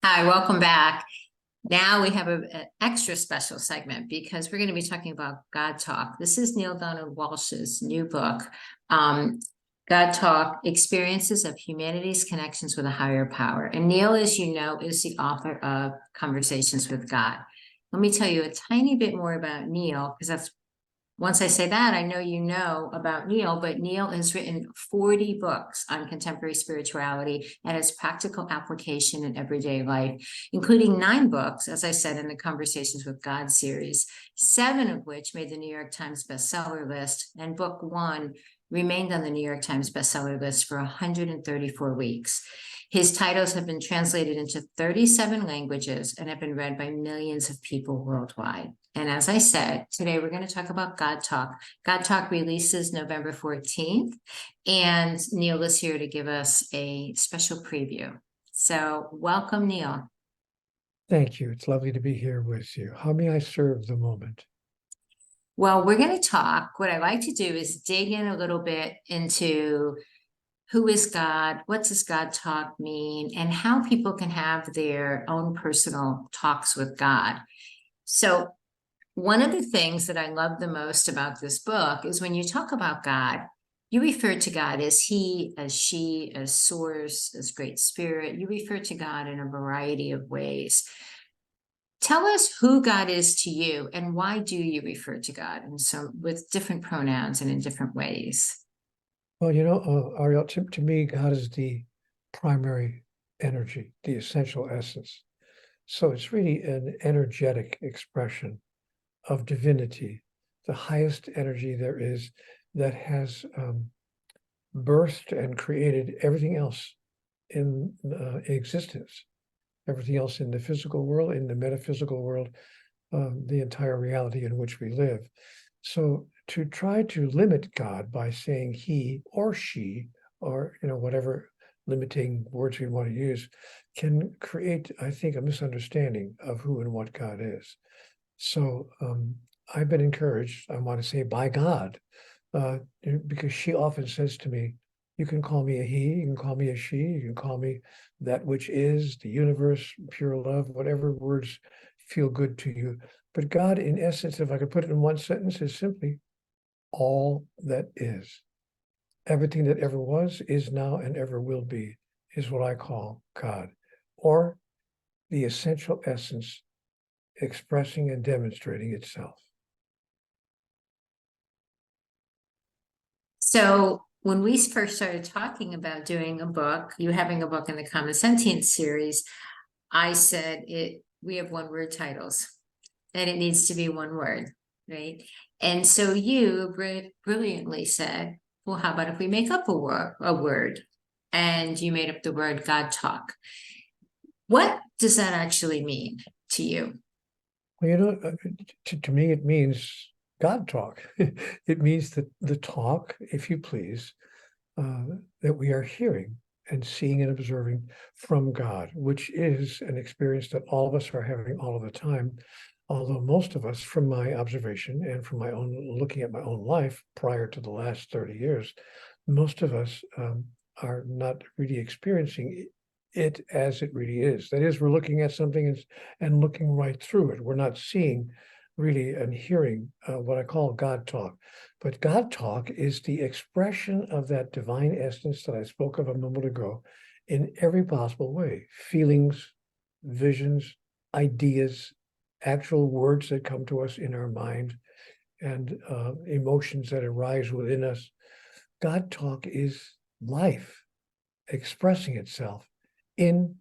Hi, welcome back. Now we have an extra special segment because we're going to be talking about God Talk. This is Neale Donald Walsch's new book, God Talk, Experiences of Humanity's Connections with a Higher Power. And Neale, as you know, is the author of Conversations with God. Let me tell you a tiny bit more about Neale, because once I say that, I know you know about Neale, but Neale has written 40 books on contemporary spirituality and its practical application in everyday life, including 9 books, as I said, in the Conversations with God series, 7 of which made the New York Times bestseller list, and book 1 remained on the New York Times bestseller list for 134 weeks. His titles have been translated into 37 languages and have been read by millions of people worldwide. And as I said, today we're going to talk about God Talk. God Talk releases November 14th, and Neale is here to give us a special preview. So welcome, Neale. Thank you. It's lovely to be here with you. How may I serve the moment? Well, we're going to talk. What I like to do is dig in a little bit into who is God, what does God Talk mean, and how people can have their own personal talks with God. So one of the things that I love the most about this book is when you talk about God, you refer to God as He, as She, as Source, as Great Spirit. You refer to God in a variety of ways. Tell us who God is to you, and why do you refer to God and so with different pronouns and in different ways? Well, Ariel, to me, God is the primary energy, the essential essence. So it's really an energetic expression of divinity, the highest energy there is, that has birthed and created everything else in existence, everything else in the physical world, in the metaphysical world, the entire reality in which we live. So to try to limit God by saying he or she, or whatever limiting words we want to use, can create, I think, a misunderstanding of who and what God is. So I've been encouraged, I want to say, by God, because she often says to me, you can call me a he, you can call me a she, you can call me that which is, the universe, pure love, whatever words feel good to you. But God, in essence, if I could put it in one sentence, is simply all that is. Everything that ever was, is now, and ever will be, is what I call God, or the essential essence expressing and demonstrating itself. So when we first started talking about doing a book, you having a book in the Common Sentience series, I said we have one-word titles, and it needs to be one word, right? And so you brilliantly said, well, how about if we make up a word? And you made up the word God Talk. What does that actually mean to you? Well, to me, it means God talk. It means that the talk, if you please, that we are hearing and seeing and observing from God, which is an experience that all of us are having all of the time. Although most of us, from my observation and from my own looking at my own life prior to the last 30 years, most of us are not really experiencing it as it really is. That is, we're looking at something and looking right through it. We're not seeing really and hearing what I call God talk. But God talk is the expression of that divine essence that I spoke of a moment ago in every possible way. Feelings, visions, ideas, actual words that come to us in our mind, and emotions that arise within us. God talk is life expressing itself in,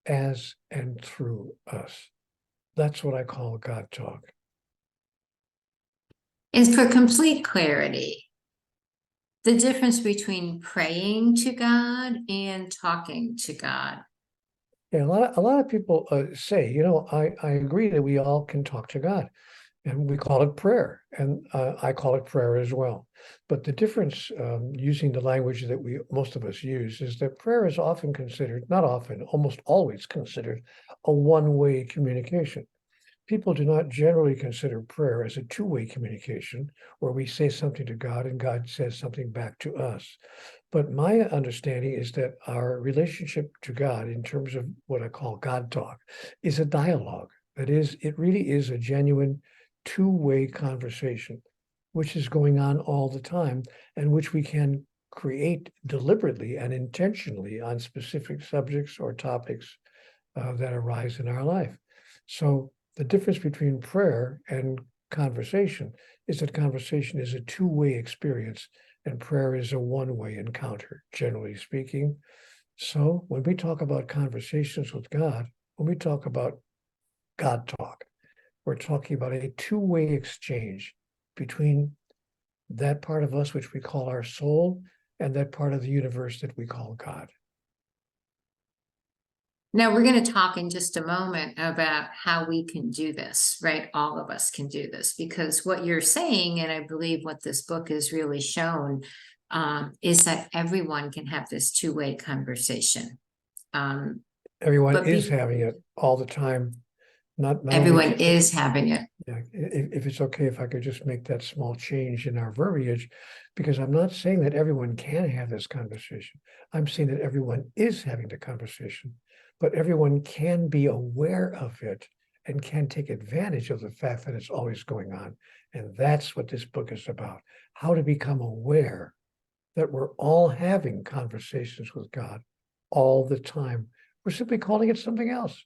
as, and through us. That's what I call God talk. And for complete clarity, the difference between praying to God and talking to God. Yeah, a lot of people say, I agree that we all can talk to God, and we call it prayer, and I call it prayer as well. But the difference, using the language that most of us use, is that prayer is often considered, not often, almost always considered, a one-way communication. people do not generally consider prayer as a two-way communication where we say something to God and God says something back to us. But my understanding is that our relationship to God, in terms of what I call God talk, is a dialogue. That is, it really is a genuine two-way conversation, which is going on all the time and which we can create deliberately and intentionally on specific subjects or topics that arise in our life. So the difference between prayer and conversation is that conversation is a two-way experience and prayer is a one-way encounter, generally speaking. So when we talk about conversations with God, when we talk about God talk, we're talking about a two-way exchange between that part of us which we call our soul and that part of the universe that we call God. Now, we're going to talk in just a moment about how we can do this, right? All of us can do this, because what you're saying, and I believe what this book has really shown, is that everyone can have this two-way conversation. Everyone is having it all the time. Not everyone is having it. Yeah, if it's okay, if I could just make that small change in our verbiage, because I'm not saying that everyone can have this conversation. I'm saying that everyone is having the conversation, but everyone can be aware of it and can take advantage of the fact that it's always going on. And that's what this book is about, how to become aware that we're all having conversations with God all the time. We're simply calling it something else,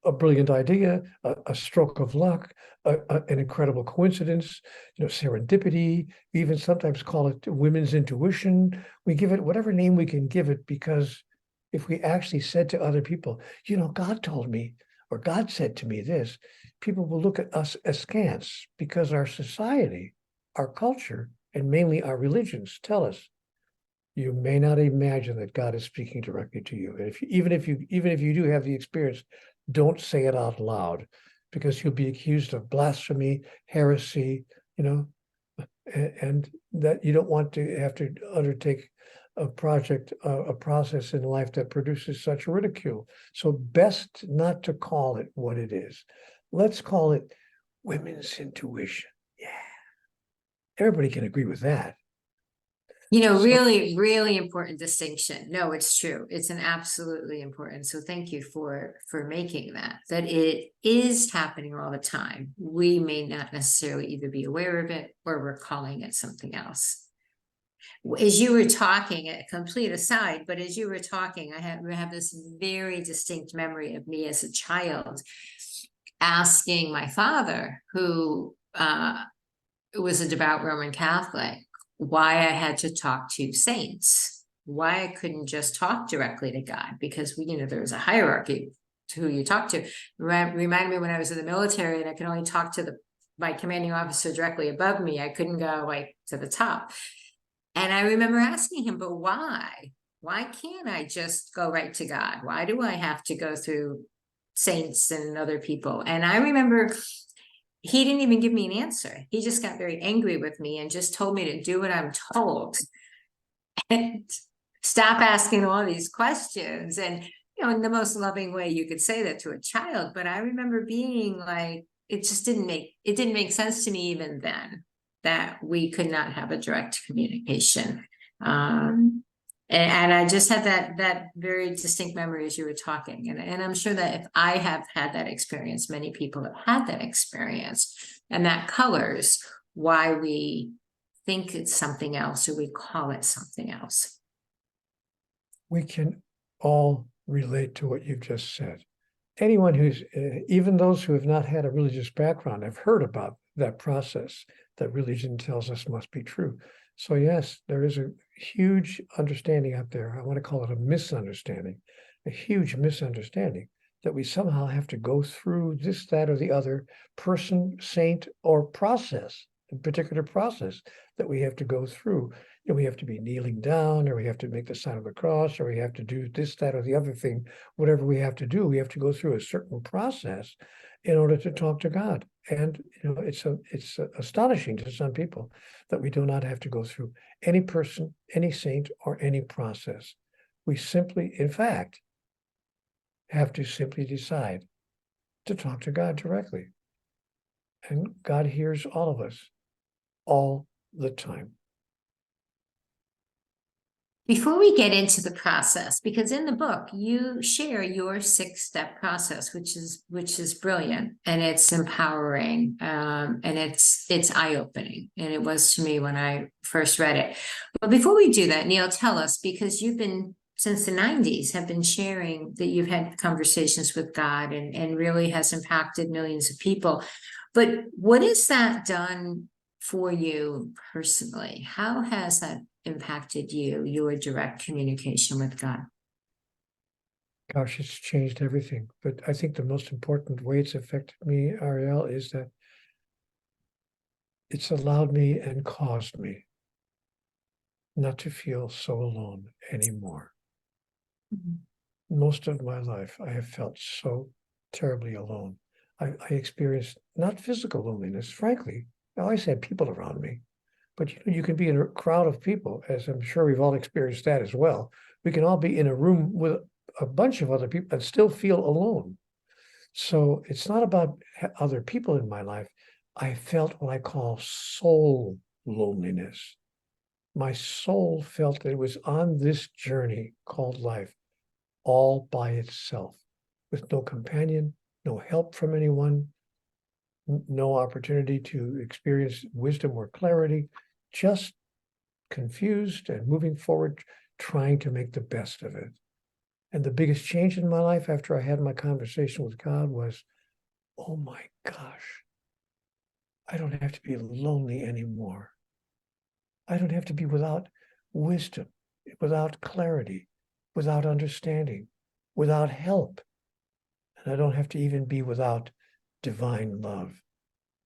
a brilliant idea, a stroke of luck, an incredible coincidence, serendipity. We even sometimes call it women's intuition. We give it whatever name we can give it, because if we actually said to other people, God told me, or God said to me this, people will look at us askance, because our society, our culture, and mainly our religions tell us, you may not imagine that God is speaking directly to you. And even if you do have the experience, don't say it out loud, because you'll be accused of blasphemy, heresy, and that you don't want to have to undertake a process in life that produces such ridicule. So best not to call it what it is. Let's call it women's intuition. Yeah. Everybody can agree with that. Really, really important distinction. No, it's true. It's an absolutely important. So thank you for making that it is happening all the time. We may not necessarily either be aware of it or we're calling it something else. As you were talking, a complete aside, but as you were talking, I have this very distinct memory of me as a child asking my father, who was a devout Roman Catholic, why I had to talk to saints, why I couldn't just talk directly to God, because there was a hierarchy to who you talk to. Reminded me when I was in the military and I could only talk to my commanding officer directly above me. I couldn't go to the top. And I remember asking him, but why? Why can't I just go right to God? Why do I have to go through saints and other people? And I remember he didn't even give me an answer. He just got very angry with me and just told me to do what I'm told and stop asking all these questions. And, in the most loving way you could say that to a child. But I remember being like, it didn't make sense to me even then that we could not have a direct communication. And I just had that very distinct memory as you were talking. And I'm sure that if I have had that experience, many people have had that experience. And that colors why we think it's something else or we call it something else. We can all relate to what you've just said. Anyone who's, even those who have not had a religious background, have heard about that process that religion tells us must be true. So yes, there is a huge understanding out there. I want to call it a misunderstanding, a huge misunderstanding that we somehow have to go through this, that, or the other person, saint, or process, a particular process that we have to go through. We have to be kneeling down, or we have to make the sign of the cross, or we have to do this, that, or the other thing. Whatever we have to do, we have to go through a certain process in order to talk to God. And it's astonishing to some people that we do not have to go through any person, any saint, or any process. We simply, in fact, have to simply decide to talk to God directly. And God hears all of us all the time. Before we get into the process, because in the book you share your 6-step process, which is brilliant, and it's empowering, and it's eye-opening, and it was to me when I first read it. But before we do that, Neale, tell us, because you've been since the 90s have been sharing that you've had conversations with God and really has impacted millions of people. But what has that done for you personally? How has that impacted you, your direct communication with God? Gosh, it's changed everything. But I think the most important way it's affected me, Ariel, is that it's allowed me and caused me not to feel so alone anymore. Most of my life, I have felt so terribly alone. I experienced not physical loneliness, frankly. I always had people around me. But you can be in a crowd of people, as I'm sure we've all experienced that as well. We can all be in a room with a bunch of other people and still feel alone. So it's not about other people in my life. I felt what I call soul loneliness. My soul felt that it was on this journey called life all by itself, with no companion, no help from anyone, no opportunity to experience wisdom or clarity, just confused and moving forward, trying to make the best of it. And the biggest change in my life after I had my conversation with God was, oh my gosh, I don't have to be lonely anymore. I don't have to be without wisdom, without clarity, without understanding, without help. And I don't have to even be without divine love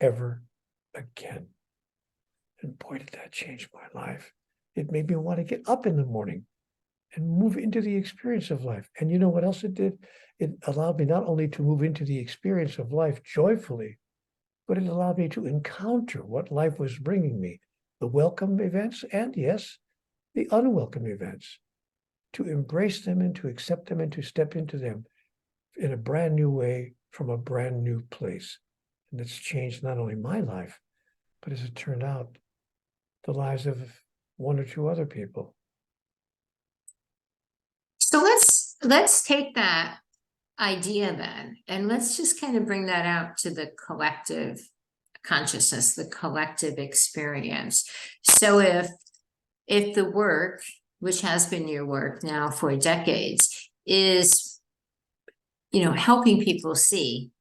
ever again. And boy, did that change my life. It made me want to get up in the morning and move into the experience of life. And you know what else it did? It allowed me not only to move into the experience of life joyfully, but it allowed me to encounter what life was bringing me, the welcome events and, yes, the unwelcome events, to embrace them and to accept them and to step into them in a brand new way from a brand new place. And it's changed not only my life, but as it turned out, the lives of one or two other people. So let's take that idea then, and let's just kind of bring that out to the collective consciousness, the collective experience. So if the work, which has been your work now for decades, is, helping people see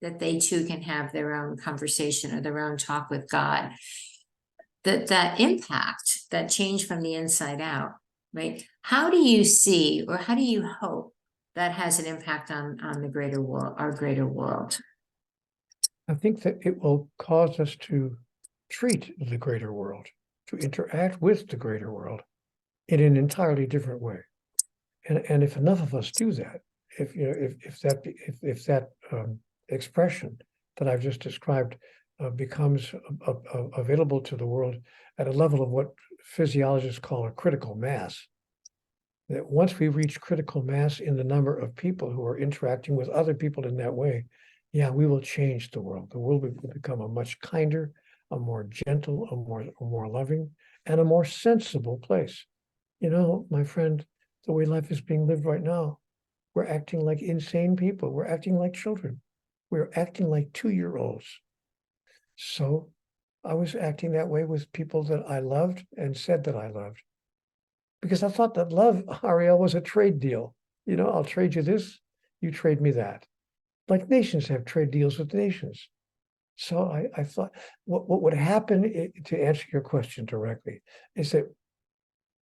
that they too can have their own conversation or their own talk with God, that impact, that change from the inside out, right? How do you see, or how do you hope that has an impact on the greater world, our greater world? I think that it will cause us to treat the greater world, to interact with the greater world in an entirely different way. And if enough of us do that, if that expression that I've just described becomes available to the world at a level of what physiologists call a critical mass, that once we reach critical mass in the number of people who are interacting with other people in that way, yeah, we will change the world. The world will become a much kinder, a more gentle, a more loving, and a more sensible place. My friend, the way life is being lived right now, we're acting like insane people. We're acting like children. We're acting like 2-year-olds. So I was acting that way with people that I loved and said that I loved. Because I thought that love, Ariel, was a trade deal. I'll trade you this, you trade me that. Like nations have trade deals with nations. So I thought what would happen, to answer your question directly, is that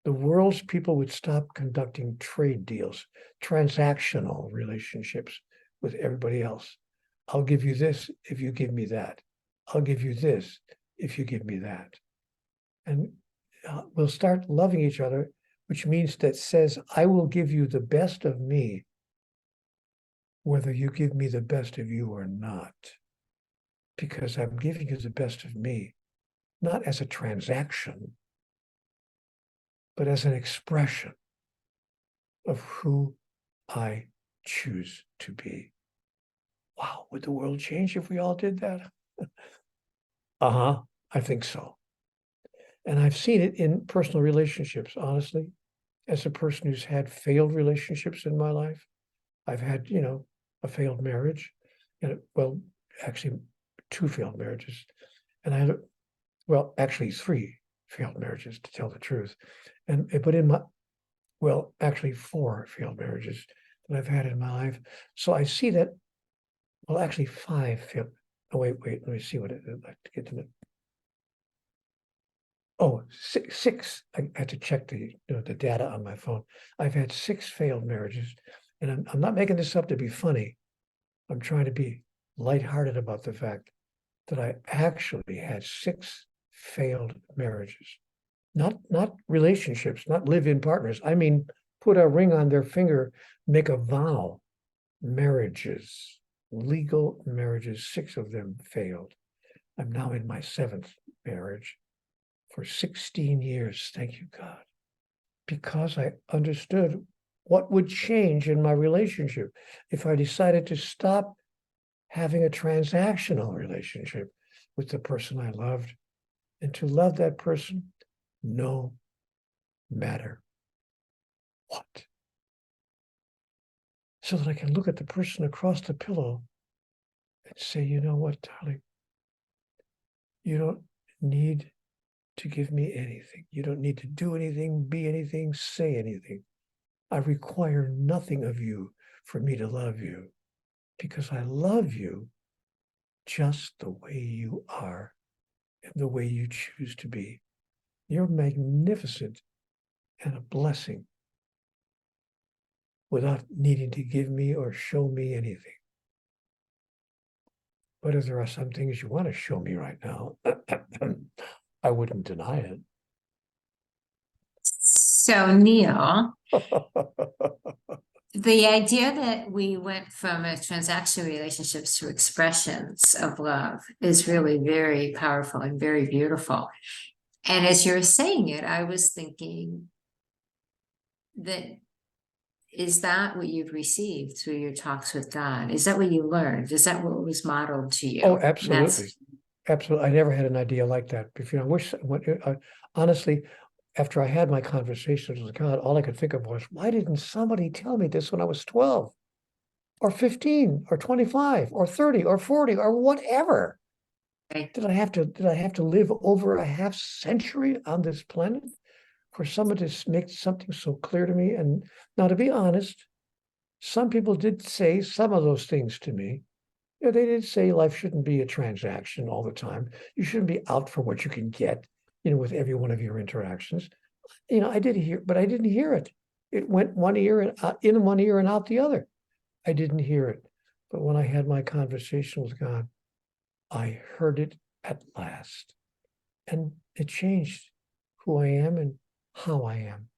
the world's people would stop conducting trade deals, transactional relationships with everybody else. I'll give you this if you give me that. I'll give you this if you give me that. And we'll start loving each other, which means that says, I will give you the best of me, whether you give me the best of you or not. Because I'm giving you the best of me, not as a transaction, but as an expression of who I choose to be. wow, would the world change if we all did that? Uh-huh, I think so. And I've seen it in personal relationships, honestly, as a person who's had failed relationships in my life. I've had, a failed marriage, well, actually 2 failed marriages. And I had, well, actually 3 failed marriages, to tell the truth. But well, actually 4 failed marriages that I've had in my life. So I see that, well, actually 5 failed. Oh, wait, let me see what I'd like to get to it. Oh, six. I had to check the data on my phone. I've had 6 failed marriages, and I'm not making this up to be funny. I'm trying to be lighthearted about the fact that I actually had 6 failed marriages. Not relationships, not live-in partners. I mean, put a ring on their finger, make a vow. Marriages, legal marriages, 6 of them failed. I'm now in my 7th marriage for 16 years. Thank you, God. Because I understood what would change in my relationship if I decided to stop having a transactional relationship with the person I loved and to love that person no matter what. So that I can look at the person across the pillow and say, you know what, darling, you don't need to give me anything. You don't need to do anything, be anything, say anything. I require nothing of you for me to love you because I love you just the way you are and the way you choose to be. You're magnificent and a blessing without needing to give me or show me anything. But if there are some things you want to show me right now, I wouldn't deny it. So, Neale, the idea that we went from a transactional relationships to expressions of love is really very powerful and very beautiful. And as you were saying it, I was thinking that is that what you've received through your talks with God? Is that what you learned? Is that what was modeled to you? Oh, absolutely. Absolutely. I never had an idea like that before. I wish, honestly, after I had my conversations with God, all I could think of was, why didn't somebody tell me this when I was 12 or 15 or 25 or 30 or 40 or whatever? Right. Did I have to live over a half century on this planet for someone to make something so clear to me? And now, to be honest, some people did say some of those things to me. They did say life shouldn't be a transaction all the time. You shouldn't be out for what you can get, with every one of your interactions. I did hear, but I didn't hear it. It went one ear and out, in one ear and out the other. I didn't hear it. But when I had my conversation with God, I heard it at last. And it changed who I am and how I am.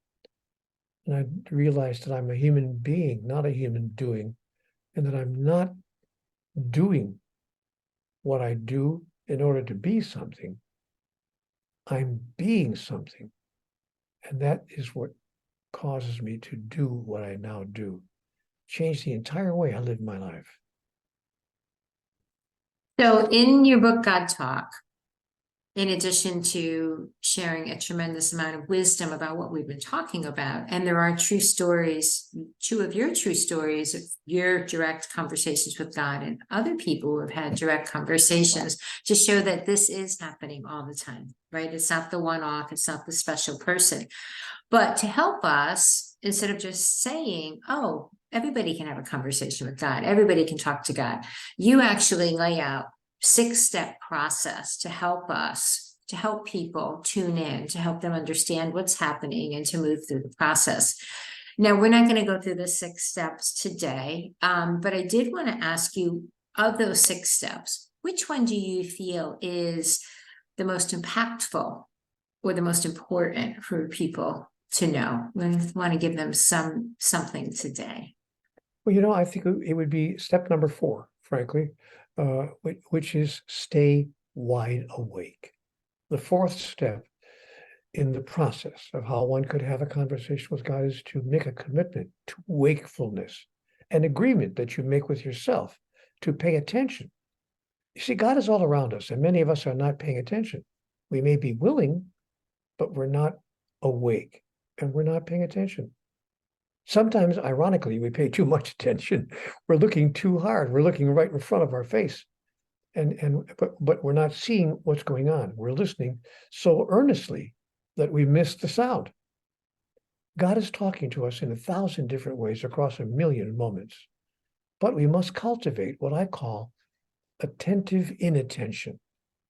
And I realized that I'm a human being, not a human doing, and that I'm not doing what I do in order to be something. I'm being something. And that is what causes me to do what I now do. Change the entire way I live my life. So in your book, God Talk, in addition to sharing a tremendous amount of wisdom about what we've been talking about, and there are true stories, 2 of your true stories of your direct conversations with God and other people who have had direct conversations to show that this is happening all the time, right? It's not the one-off, it's not the special person. But to help us, instead of just saying, oh, everybody can have a conversation with God, everybody can talk to God, you actually lay out 6-step process to help us, to help people tune in, to help them understand what's happening and to move through the process. Now, we're not going to go through the 6 steps today, but I did want to ask you, of those 6 steps, which one do you feel is the most impactful or the most important for people to know? We want to give them something today. Well, I think it would be step number 4, frankly, which is stay wide awake. The 4th step in the process of how one could have a conversation with God is to make a commitment to wakefulness, an agreement that you make with yourself to pay attention. You see, God is all around us, and many of us are not paying attention. We may be willing, but we're not awake, and we're not paying attention. Sometimes, ironically, we pay too much attention. We're looking too hard. We're looking right in front of our face, but we're not seeing what's going on. We're listening so earnestly that we miss the sound. God is talking to us in 1,000 different ways across 1,000,000 moments, but we must cultivate what I call attentive inattention.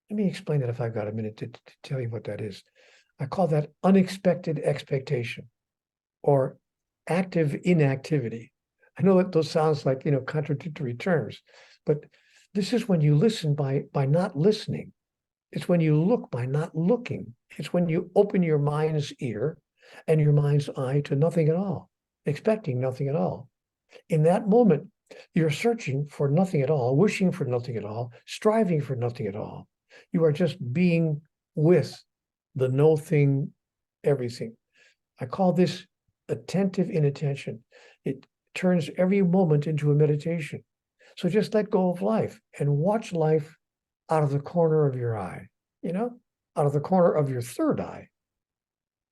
Let me explain it if I've got a minute to tell you what that is. I call that unexpected expectation or active inactivity. I know that those sounds like, contradictory terms, but this is when you listen by not listening. It's when you look by not looking. It's when you open your mind's ear and your mind's eye to nothing at all, expecting nothing at all. In that moment, you're searching for nothing at all, wishing for nothing at all, striving for nothing at all. You are just being with the no thing, everything. I call this attentive inattention. It turns every moment into a meditation. So just let go of life and watch life out of the corner of your eye, out of the corner of your third eye.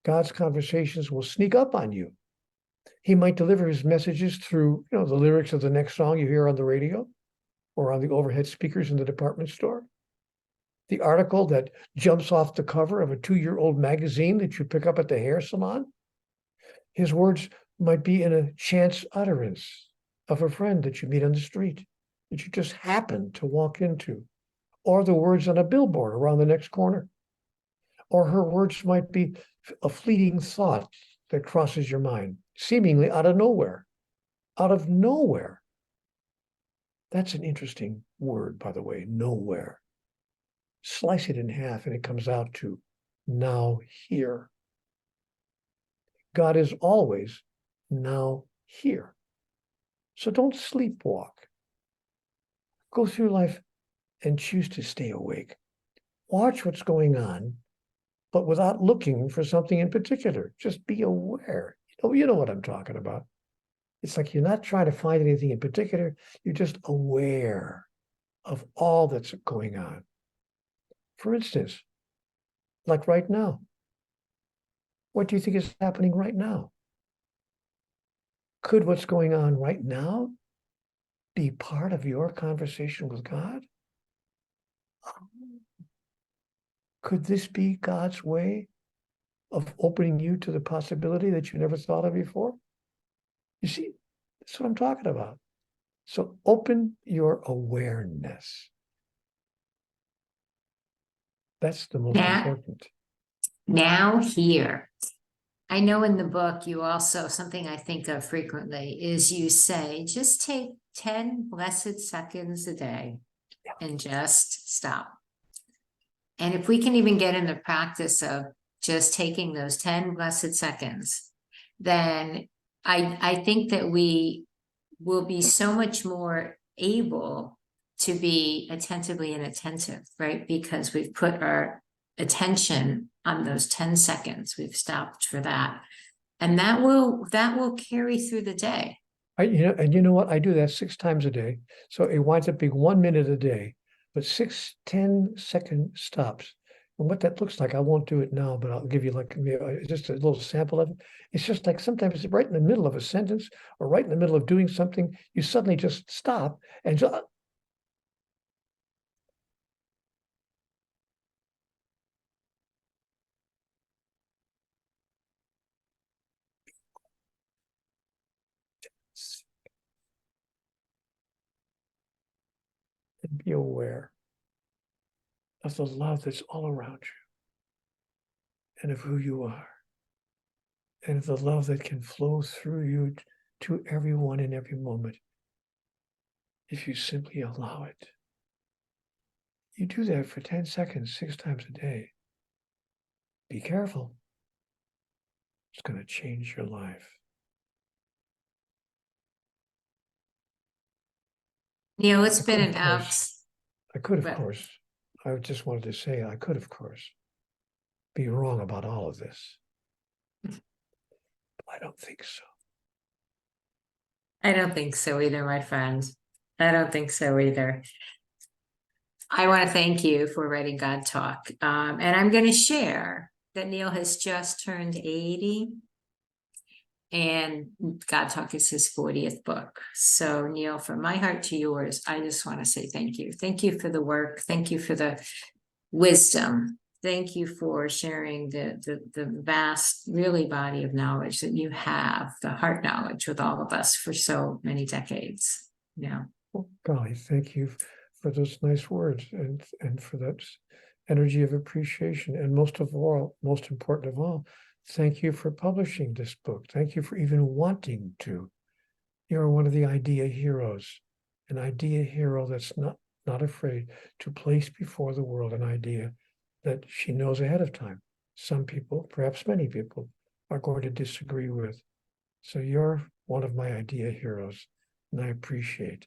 God's conversations will sneak up on you. He might deliver his messages through, the lyrics of the next song you hear on the radio or on the overhead speakers in the department store. The article that jumps off the cover of a 2-year-old magazine that you pick up at the hair salon. His words might be in a chance utterance of a friend that you meet on the street, that you just happen to walk into, or the words on a billboard around the next corner. Or her words might be a fleeting thought that crosses your mind, seemingly out of nowhere. Out of nowhere. That's an interesting word, by the way, nowhere. Slice it in half and it comes out to now here. God is always now here. So don't sleepwalk. Go through life and choose to stay awake. Watch what's going on, but without looking for something in particular. Just be aware. You know what I'm talking about. It's like you're not trying to find anything in particular. You're just aware of all that's going on. For instance, like right now. What do you think is happening right now? Could what's going on right now be part of your conversation with God? Could this be God's way of opening you to the possibility that you never thought of before? You see, that's what I'm talking about. So open your awareness. That's the most important. Now here. I know in the book you also, something I think of frequently is you say, just take 10 blessed seconds a day and just stop. And if we can even get in the practice of just taking those 10 blessed seconds, then I think that we will be so much more able to be attentively inattentive, right? Because we've put our attention on those 10 seconds. We've stopped for that. And that will carry through the day. And you know what? I do that 6 times a day. So it winds up being 1 minute a day, but 6 10-second stops. And what that looks like, I won't do it now, but I'll give you just a little sample of it. It's just like sometimes right in the middle of a sentence or right in the middle of doing something, you suddenly just stop and just, and be aware of the love that's all around you and of who you are and of the love that can flow through you to everyone in every moment if you simply allow it. You do that for 10 seconds, 6 times a day. Be careful. It's going to change your life. Neale, it's been an absolute. I could, of course, I just wanted to say, I could, of course, be wrong about all of this. But I don't think so. I don't think so either, my friend. I don't think so either. I want to thank you for writing God Talk. And I'm going to share that Neale has just turned 80. And God Talk is his 40th book. So Neale, from my heart to yours, I just want to say thank you. Thank you for the work. Thank you for the wisdom. Thank you for sharing the vast, really body of knowledge that you have, the heart knowledge with all of us for so many decades. Yeah. Well, golly, thank you for those nice words and for that energy of appreciation. And most important of all, thank you for publishing this book. Thank you for even wanting to. You're one of the idea heroes, an idea hero that's not afraid to place before the world an idea that she knows ahead of time. Some people, perhaps many people, are going to disagree with. So you're one of my idea heroes, and I appreciate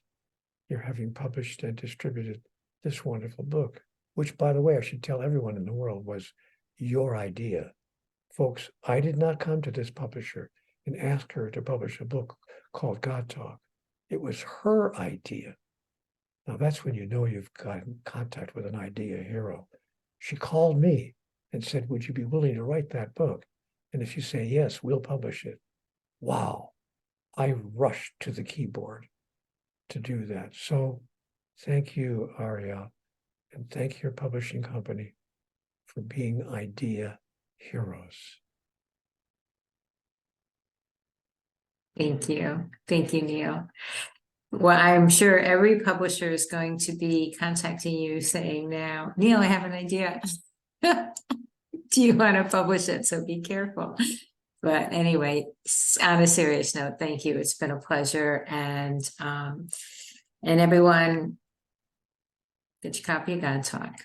your having published and distributed this wonderful book, which, by the way, I should tell everyone in the world was your idea. Folks, I did not come to this publisher and ask her to publish a book called God Talk. It was her idea. Now that's when you know you've got in contact with an idea hero. She called me and said, would you be willing to write that book? And if you say yes, we'll publish it. Wow. I rushed to the keyboard to do that. So thank you, Ariel, and thank your publishing company for being idea heroes. Thank you. Thank you, Neale. Well, I'm sure every publisher is going to be contacting you saying now, Neale, I have an idea. Do you want to publish it? So be careful. But anyway, on a serious note, thank you. It's been a pleasure. And everyone, get your copy of God Talk.